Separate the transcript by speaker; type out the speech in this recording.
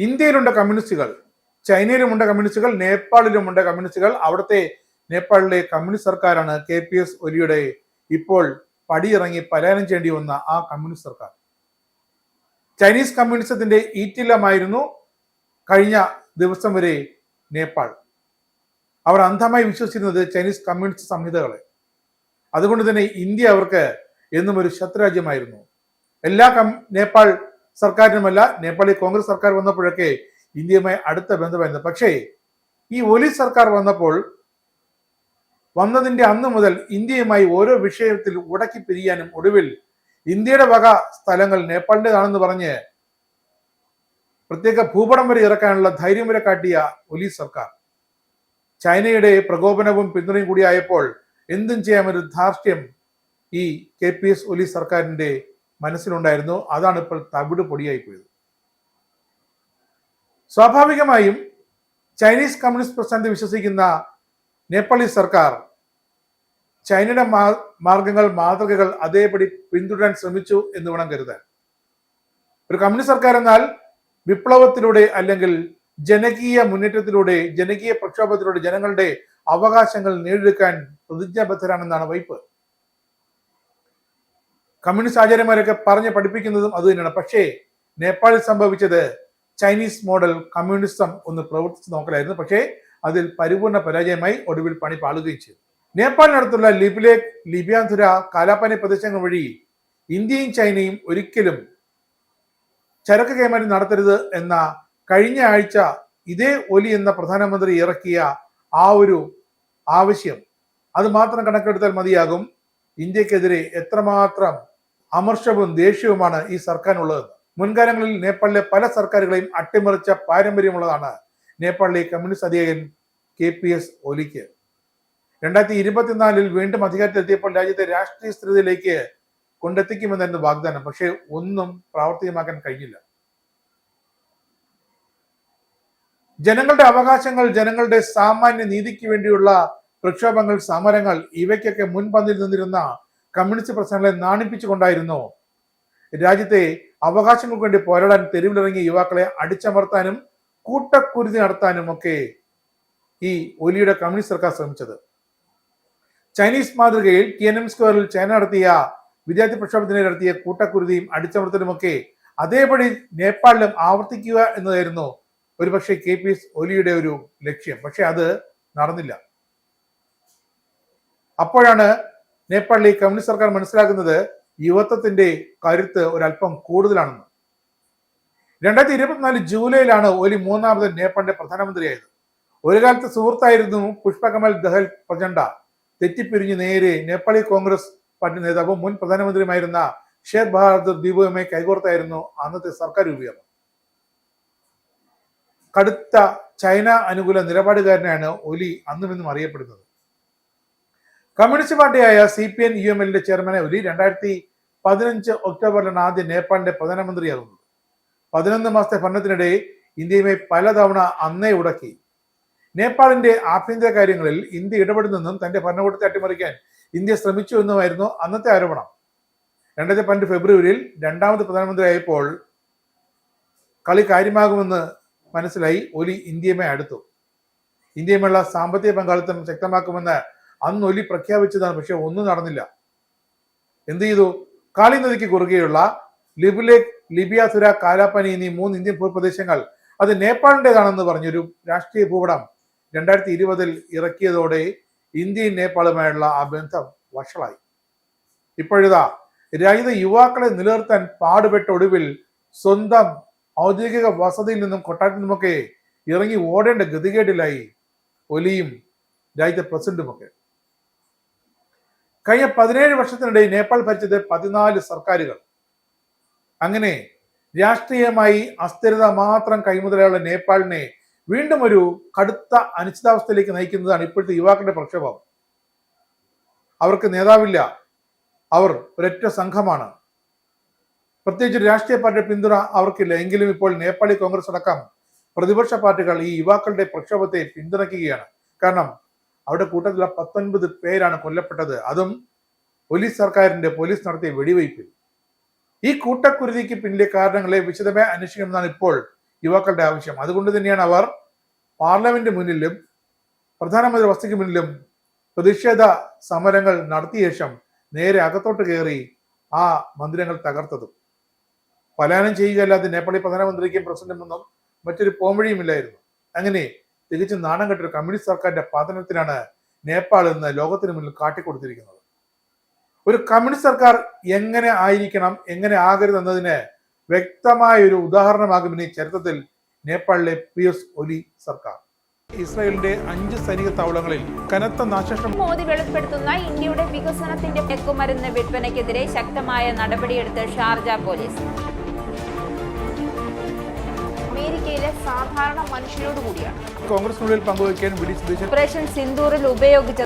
Speaker 1: ഇന്ത്യയിലുണ്ട് കമ്മ്യൂണിസ്റ്റുകൾ, ചൈനയിലുമുണ്ട് കമ്മ്യൂണിസ്റ്റുകൾ, നേപ്പാളിലുമുണ്ട് കമ്മ്യൂണിസ്റ്റുകൾ. അവിടുത്തെ നേപ്പാളിലെ കമ്മ്യൂണിസ്റ്റ് സർക്കാരാണ് KPS ഒലിയുടെ ഇപ്പോൾ പടിയിറങ്ങി പലായനം ചെയ്യേണ്ടി വന്ന ആ കമ്മ്യൂണിസ്റ്റ് സർക്കാർ. ചൈനീസ് കമ്മ്യൂണിസത്തിന്റെ ഈറ്റില്ലമായിരുന്നു കഴിഞ്ഞ ദിവസം വരെ നേപ്പാൾ. അവർ അന്ധമായി വിശ്വസിച്ചിരുന്നത് ചൈനീസ് കമ്മ്യൂണിസ്റ്റ് സംഹിതകളെ. അതുകൊണ്ട് തന്നെ ഇന്ത്യ അവർക്ക് എന്നും ഒരു ശത്രുരാജ്യമായിരുന്നു. എല്ലാ നേപ്പാൾ സർക്കാരിനുമല്ല, നേപ്പാളിൽ കോൺഗ്രസ് സർക്കാർ വന്നപ്പോഴൊക്കെ ഇന്ത്യയുമായി അടുത്ത ബന്ധമായിരുന്നു. പക്ഷേ ഈ ഒലി സർക്കാർ വന്നതിന്റെ അന്ന് മുതൽ ഇന്ത്യയുമായി ഓരോ വിഷയത്തിൽ ഉടക്കി പിരിയാനും ഒടുവിൽ ഇന്ത്യയുടെ വക സ്ഥലങ്ങൾ നേപ്പാളിൻ്റെതാണെന്ന് പറഞ്ഞ് പ്രത്യേക ഭൂപടം വരെ ഇറക്കാനുള്ള ധൈര്യം വരെ കാട്ടിയ ഒലി സർക്കാർ ചൈനയുടെ പ്രകോപനവും പിന്തുണയും കൂടിയായപ്പോൾ എന്തും ചെയ്യാമൊരു ധാർഷ്ട്യം ഈ KPS ഒലി സർക്കാരിന്റെ മനസ്സിലുണ്ടായിരുന്നു. അതാണ് ഇപ്പോൾ തവിട് പൊടിയായി പോയത്. സ്വാഭാവികമായും ചൈനീസ് കമ്മ്യൂണിസ്റ്റ് പ്രസ്ഥാനത്തെ വിശ്വസിക്കുന്ന നേപ്പാളി സർക്കാർ ചൈനയുടെ മാതൃകകൾ അതേപടി പിന്തുടരാൻ ശ്രമിച്ചു എന്ന് വേണം കരുതാൻ. ഒരു കമ്മ്യൂണിസ്റ്റ് സർക്കാർ എന്നാൽ വിപ്ലവത്തിലൂടെ അല്ലെങ്കിൽ ജനകീയ മുന്നേറ്റത്തിലൂടെ, ജനകീയ പ്രക്ഷോഭത്തിലൂടെ ജനങ്ങളുടെ അവകാശങ്ങൾ നേടിയെടുക്കാൻ പ്രതിജ്ഞാബദ്ധരാണെന്നാണ് വൈപ്പ്. കമ്മ്യൂണിസ്റ്റ് ആചാര്യന്മാരൊക്കെ പറഞ്ഞ് പഠിപ്പിക്കുന്നതും അത് തന്നെയാണ്. പക്ഷേ നേപ്പാളിൽ സംഭവിച്ചത് ചൈനീസ് മോഡൽ കമ്മ്യൂണിസം ഒന്ന് പ്രവർത്തിച്ചു നോക്കലായിരുന്നു. പക്ഷേ അതിൽ പരിപൂർണ പരാജയമായി ഒടുവിൽ പണി പാളുകയും ചെയ്തു. നേപ്പാളിനടുത്തുള്ള ലിബിയാന്ധുര, കാലാപാനി പ്രദേശങ്ങൾ വഴി ഇന്ത്യയും ചൈനയും ഒരിക്കലും ചരക്ക് കൈമാറ്റം നടത്തരുത് എന്ന കഴിഞ്ഞ ആഴ്ച ഇതേ ഒലി എന്ന പ്രധാനമന്ത്രി ഇറക്കിയ ആ ഒരു ആവശ്യം, അത് മാത്രം കണക്കെടുത്താൽ മതിയാകും ഇന്ത്യക്കെതിരെ എത്രമാത്രം അമർഷവും ദേഷ്യവുമാണ് ഈ സർക്കാരിനുള്ളത്. മുൻകാലങ്ങളിൽ നേപ്പാളിലെ പല സർക്കാരുകളെയും അട്ടിമറിച്ച പാരമ്പര്യമുള്ളതാണ് നേപ്പാളിലെ കമ്മ്യൂണിസ്റ്റ് അധികാരൻ KPS ഒലിക്ക്. 2024 വീണ്ടും അധികാരത്തിലെത്തിയപ്പോൾ രാജ്യത്തെ രാഷ്ട്രീയ സ്ഥിരതയിലേക്ക് കൊണ്ടെത്തിക്കുമെന്നായിരുന്നു വാഗ്ദാനം. പക്ഷേ ഒന്നും പ്രാവർത്തികമാക്കാൻ കഴിഞ്ഞില്ല. ജനങ്ങളുടെ അവകാശങ്ങൾ, ജനങ്ങളുടെ സാമാന്യ നീതിക്ക് വേണ്ടിയുള്ള പ്രക്ഷോഭങ്ങൾ, സമരങ്ങൾ, ഇവയ്ക്കൊക്കെ മുൻപന്തിൽ നിന്നിരുന്ന കമ്മ്യൂണിസ്റ്റ് പ്രസ്ഥാനങ്ങളെ നാണിപ്പിച്ചുകൊണ്ടായിരുന്നു രാജ്യത്തെ അവകാശങ്ങൾക്ക് വേണ്ടി പോരാടാൻ തെരുവിലിറങ്ങിയ യുവാക്കളെ അടിച്ചമർത്താനും കൂട്ടക്കുരുതി നടത്താനും ഒക്കെ ഈ ഒലിയുടെ കമ്മ്യൂണിസ്റ്റ് സർക്കാർ ശ്രമിച്ചത്. ചൈനീസ് മാതൃകയിൽ TNM സ്ക്വയറിൽ ചൈന നടത്തിയ വിദ്യാർത്ഥി പ്രക്ഷോഭത്തിനെ നടത്തിയ കൂട്ടക്കുരുതിയും അടിച്ചമർത്തലുമൊക്കെ അതേപടി നേപ്പാളിലും ആവർത്തിക്കുക എന്നതായിരുന്നു ഒരുപക്ഷെ KPS ഒലിയുടെ ഒരു ലക്ഷ്യം. പക്ഷെ അത് നടന്നില്ല. അപ്പോഴാണ് നേപ്പാളിലെ കമ്മ്യൂണിസ്റ്റ് സർക്കാർ മനസ്സിലാക്കുന്നത് യുവത്വത്തിന്റെ കരുത്ത് ഒരല്പം കൂടുതലാണെന്ന്. 2024 ജൂലൈയിലാണ് ഒലി മൂന്നാമത് നേപ്പാളിന്റെ പ്രധാനമന്ത്രിയായത്. ഒരു കാലത്ത് സുഹൃത്തായിരുന്നു പുഷ്പകമൽ ദഹൽ പ്രചണ്ഡ തെറ്റിപ്പിരിഞ്ഞ് നേരെ നേപ്പാളി കോൺഗ്രസ് പാർട്ടി നേതാവും മുൻ പ്രധാനമന്ത്രിയുമായിരുന്ന ഷേർ ബഹാദൂർ ദീപുവുമായി കൈകോർത്തായിരുന്നു അന്നത്തെ സർക്കാർ രൂപീകരണം. കടുത്ത ചൈന അനുകൂല നിലപാടുകാരനാണ് ഒലി അന്നും ഇന്നും അറിയപ്പെടുന്നത്. കമ്മ്യൂണിസ്റ്റ് പാർട്ടിയായ CPN-UML ചെയർമാനെ ഒലി 2015 ഒക്ടോബറിലാണ് ആദ്യം നേപ്പാളിന്റെ പ്രധാനമന്ത്രിയാകുന്നത്. 11 മാസത്തെ ഭരണത്തിനിടെ ഇന്ത്യയുമായി പലതവണ അന്നേ ഉടക്കി. നേപ്പാളിന്റെ ആഭ്യന്തര കാര്യങ്ങളിൽ ഇന്ത്യ ഇടപെടുന്നെന്നും തന്റെ ഭരണകൂടത്തെ അട്ടിമറിക്കാൻ ഇന്ത്യ ശ്രമിച്ചു എന്നുമായിരുന്നു അന്നത്തെ ആരോപണം. 2012 ഫെബ്രുവരിയിൽ രണ്ടാമത് പ്രധാനമന്ത്രിയായപ്പോൾ കളി കാര്യമാകുമെന്ന് മനസ്സിലായി ഒലി ഇന്ത്യയുമായി അടുത്തു. ഇന്ത്യയുമായുള്ള സാമ്പത്തിക പങ്കാളിത്തം ശക്തമാക്കുമെന്ന് അന്ന് ഒലി പ്രഖ്യാപിച്ചതാണ്. പക്ഷെ ഒന്നും നടന്നില്ല. എന്ത് ചെയ്തു? കാളി നദിക്ക് കുറുകെയുള്ള ലിബിയാസുര, കാലാപാനി എന്നീ 3 ഇന്ത്യൻ ഭൂപ്രദേശങ്ങൾ അത് നേപ്പാളിൻ്റെതാണെന്ന് പറഞ്ഞൊരു രാഷ്ട്രീയ ഭൂപടം 2020 ഇറക്കിയതോടെ ഇന്ത്യയും നേപ്പാളുമായുള്ള ആ ബന്ധം വഷളായി. ഇപ്പോഴിതാ രാജ്യത്തെ യുവാക്കളെ നിലനിർത്താൻ പാടുപെട്ട ഒടുവിൽ സ്വന്തം ഔദ്യോഗിക വസതിയിൽ നിന്നും കൊട്ടാരത്തിൽ നിന്നുമൊക്കെ ഇറങ്ങി ഓടേണ്ട ഗതികേടിലായി ഒലിയും രാജ്യത്തെ പ്രസിഡന്റുമൊക്കെ. കഴിഞ്ഞ 17 വർഷത്തിനിടെ നേപ്പാൾ ഭരിച്ചത് 14 സർക്കാരുകൾ. അങ്ങനെ രാഷ്ട്രീയമായി അസ്ഥിരത മാത്രം കൈമുതലുള്ള നേപ്പാളിനെ വീണ്ടും ഒരു കടുത്ത അനിശ്ചിതാവസ്ഥയിലേക്ക് നയിക്കുന്നതാണ് ഇപ്പോഴത്തെ യുവാക്കളുടെ പ്രക്ഷോഭം. അവർക്ക് നേതാവില്ല, അവർ ഒരൊറ്റ സംഘമാണ്. പ്രത്യേകിച്ച് രാഷ്ട്രീയ പാർട്ടിയുടെ പിന്തുണ അവർക്കില്ല. എങ്കിലും ഇപ്പോൾ നേപ്പാളി കോൺഗ്രസ് അടക്കം പ്രതിപക്ഷ പാർട്ടികൾ ഈ യുവാക്കളുടെ പ്രക്ഷോഭത്തെ പിന്തുണയ്ക്കുകയാണ്. കാരണം അവിടെ കൂട്ടത്തിലുള്ള 19 പേരാണ് കൊല്ലപ്പെട്ടത്, അതും പോലീസ് നടത്തിയ വെടിവയ്പിൽ. ഈ കൂട്ടക്കുരുതിക്ക് പിന്നിലെ കാരണങ്ങളെ വിശദമായി അന്വേഷിക്കണമെന്നാണ് ഇപ്പോൾ യുവാക്കളുടെ ആവശ്യം. അതുകൊണ്ട് തന്നെയാണ് അവർ പാർലമെന്റ് മുന്നിലും പ്രധാനമന്ത്രി വസതിക്ക് മുന്നിലും പ്രതിഷേധ സമരങ്ങൾ നടത്തിയ ശേഷം നേരെ അകത്തോട്ട് കയറി ആ മന്ദിരങ്ങൾ തകർത്തതും. പലായനം ചെയ്യുകയല്ലാതെ നേപ്പാളി പ്രധാനമന്ത്രിക്കും പ്രസിഡന്റും ഒന്നും മറ്റൊരു പോംവഴിയുമില്ലായിരുന്നു. അങ്ങനെ തികച്ചും നാണം കെട്ടൊരു കമ്മ്യൂണിസ്റ്റ് സർക്കാരിന്റെ പതനത്തിനാണ് നേപ്പാൾ ഇന്ന് ലോകത്തിന് മുന്നിൽ കാട്ടിക്കൊടുത്തിരിക്കുന്നത്. ഒരു കമ്മ്യൂണിസ്റ്റ് സർക്കാർ എങ്ങനെ ആയിരിക്കണം, എങ്ങനെ ആകരുത് എന്നതിന് വ്യക്തമായ ഒരു ഉദാഹരണമാകും ഇനി ചരിത്രത്തിൽ നേപ്പാളിലെ പിയൂസ് ഒലി സർക്കാർ. ഇസ്രായേലിന്റെ 5 സൈനിക താവളങ്ങളിൽ കനത്ത നാശനഷ്ടം.
Speaker 2: മോദി വെളിപ്പെടുത്തുന്ന ഇന്ത്യയുടെ വികസനത്തിന്റെ മയക്കുമരുന്ന് വിൽപ്പനയ്ക്കെതിരെ ശക്തമായ നടപടിയെടുത്ത് ഷാർജ പോലീസ്. അമേരിക്കയിലെ സാധാരണ മനുഷ്യരോട് കൂടിയാണ്
Speaker 1: കോൺഗ്രസിനുള്ളിൽ പങ്കുവയ്ക്കാൻ വി ഡി സതീശൻ
Speaker 2: ഓപ്പറേഷൻ സിന്ദൂറിൽ ഉപയോഗിച്ച